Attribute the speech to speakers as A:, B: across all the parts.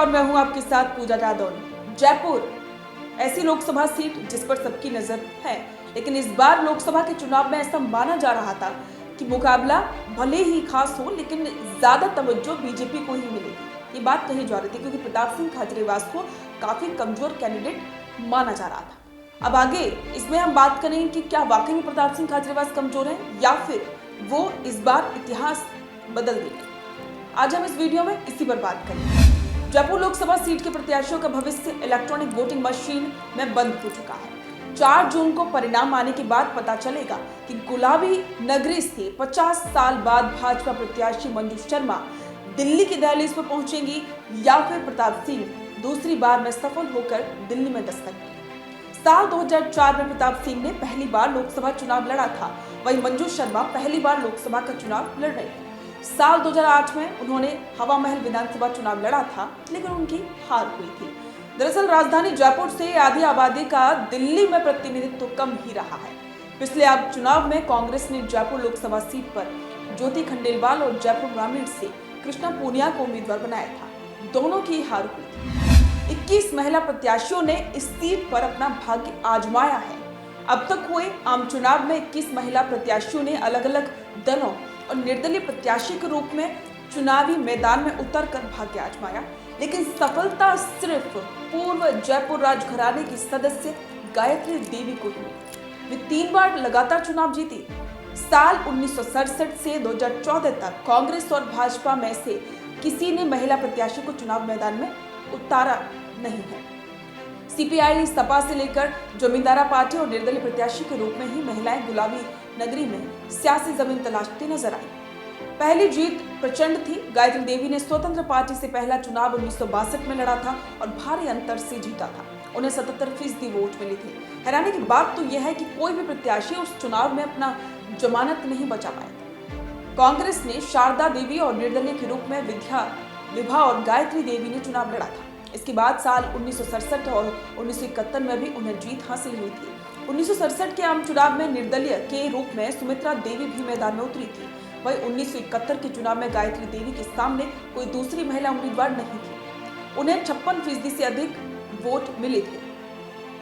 A: और मैं हूं आपके साथ पूजा जादौन। जयपुर ऐसी लोकसभा सीट जिस पर सबकी नजर है, लेकिन इस बार लोकसभा के चुनाव में ऐसा माना जा रहा था कि मुकाबला भले ही खास हो, लेकिन ज्यादा तवज्जो बीजेपी को ही मिलेगी। ये बात कही जा रही थी क्योंकि प्रताप सिंह खाचरियावास को काफी कमजोर कैंडिडेट माना जा रहा था। अब आगे इसमें हम बात करेंगे कि क्या वाकई में प्रताप सिंह खाचरियावास कमजोर है या फिर वो इस बार इतिहास बदल देंगे। आज हम इस वीडियो में इसी पर बात करेंगे। जयपुर लोकसभा सीट के प्रत्याशियों का भविष्य इलेक्ट्रॉनिक वोटिंग मशीन में बंद हो चुका है। 4 जून को परिणाम आने के बाद पता चलेगा कि गुलाबी नगरी से 50 साल बाद भाजपा प्रत्याशी मंजू शर्मा दिल्ली की दहलीज पर पहुंचेंगी या फिर प्रताप सिंह दूसरी बार में सफल होकर दिल्ली में दस्तक देंगे। साल 2004 में प्रताप सिंह ने पहली बार लोकसभा चुनाव लड़ा था, वहीं मंजू शर्मा पहली बार लोकसभा का चुनाव लड़ रही है। साल 2008 में उन्होंने हवा महल विधानसभा चुनाव लड़ा था, लेकिन उनकी हार हुई थी। दरअसल राजधानी जयपुर से आधी आबादी का दिल्ली में प्रतिनिधित्व कम ही रहा है। पिछले आप चुनाव में कांग्रेस ने जयपुर लोकसभा सीट पर ज्योति खंडेलवाल और जयपुर ग्रामीण से कृष्णा पूनिया को उम्मीदवार बनाया था। दोनों की हार हुई थी। 21 महिला प्रत्याशियों ने इस सीट पर अपना भाग्य आजमाया है। अब तक हुए आम चुनाव में 21 महिला प्रत्याशियों ने अलग अलग दलों और निर्दलीय प्रत्याशी के रूप में चुनावी मैदान में उतरकर भाग्य आजमाया, लेकिन सफलता सिर्फ पूर्व जयपुर राजघराने की सदस्य गायत्री देवी को हुई। वे 3 बार लगातार चुनाव जीती। साल 1967 से 2014 तक कांग्रेस और भाजपा में से किसी ने महिला प्रत्याशी को चुनाव मैदान में उतारा नहीं है। सीपीआई, सपा से लेकर जमींदारा पार्टी और निर्दलीय प्रत्याशी के रूप में ही महिलाएं गुलाबी नगरी में सियासी जमीन तलाशती नजर आई। पहली जीत प्रचंड थी। गायत्री देवी ने स्वतंत्र पार्टी से पहला चुनाव 1962 में लड़ा था और भारी अंतर से जीता था। उन्हें 77% वोट मिले थे। हैरानी की बात तो यह है कि कोई भी प्रत्याशी उस चुनाव में अपना जमानत नहीं बचा पाया। कांग्रेस ने शारदा देवी और निर्दलीय के रूप में विभा और गायत्री देवी ने चुनाव लड़ा था। इसके बाद साल 1967 और 1971 में भी उन्हें जीत हासिल हुई थी। 1967 के आम चुनाव में निर्दलीय के रूप में सुमित्रा देवी भी मैदान में उतरी थी। वहीं 1971 के चुनाव में गायत्री देवी के सामने कोई दूसरी महिला उम्मीदवार नहीं थी। उन्हें 56% से अधिक वोट मिले थे।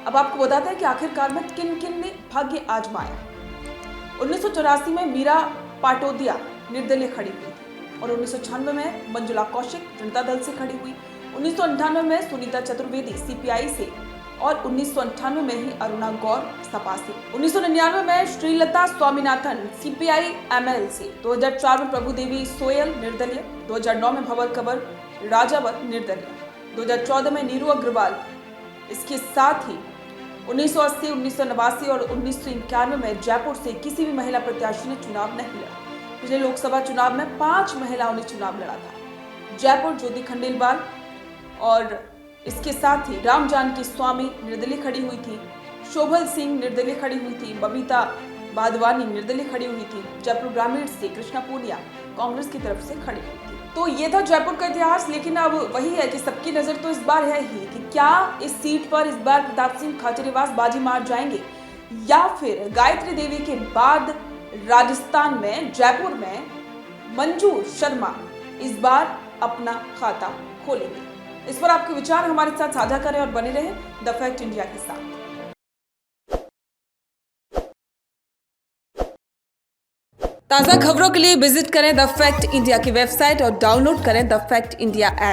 A: अब आपको बताते हैं कि आखिरकार में किन किन ने भाग्य आजमाया। 1984 में मीरा पाटोदिया निर्दलीय खड़ी हुई थी और 1996 में मंजुला कौशिक जनता दल से खड़ी हुई। 1998 में सुनीता चतुर्वेदी सीपीआई से और 1998 में ही अरुणा गौर सपा से। 1999 में श्रीलता स्वामीनाथन सीपीआई एमएल से। 2004 में प्रभु देवी सोयल निर्दलीय। 2009 में भंवर कंवर राजावत निर्दलीय। 2014 में नीरू अग्रवाल। इसके साथ ही 1980, 1989 और 1991 में जयपुर से किसी भी महिला प्रत्याशी ने चुनाव नहीं लड़ा। पिछले लोकसभा चुनाव में 5 महिलाओं ने चुनाव लड़ा था। जयपुर ज्योति खंडेलवाल और इसके साथ ही राम जानकी स्वामी निर्दलीय खड़ी हुई थी। शोभल सिंह निर्दलीय खड़ी हुई थी। बबीता बादवानी निर्दलीय खड़ी हुई थी। जयपुर ग्रामीण से कृष्णा पूनिया कांग्रेस की तरफ से खड़ी हुई थी। तो ये था जयपुर का इतिहास, लेकिन अब वही है कि सबकी नजर तो इस बार है ही कि क्या इस सीट पर इस बार प्रताप सिंह खाचरियावास बाजी मार जाएंगे या फिर गायत्री देवी के बाद राजस्थान में जयपुर में मंजू शर्मा इस बार अपना खाता खोलेंगे। इस पर आपके विचार हमारे साथ साझा करें और बने रहें द फैक्ट इंडिया के साथ। ताज़ा खबरों के लिए विजिट करें द फैक्ट इंडिया की वेबसाइट और डाउनलोड करें द फैक्ट इंडिया ऐप।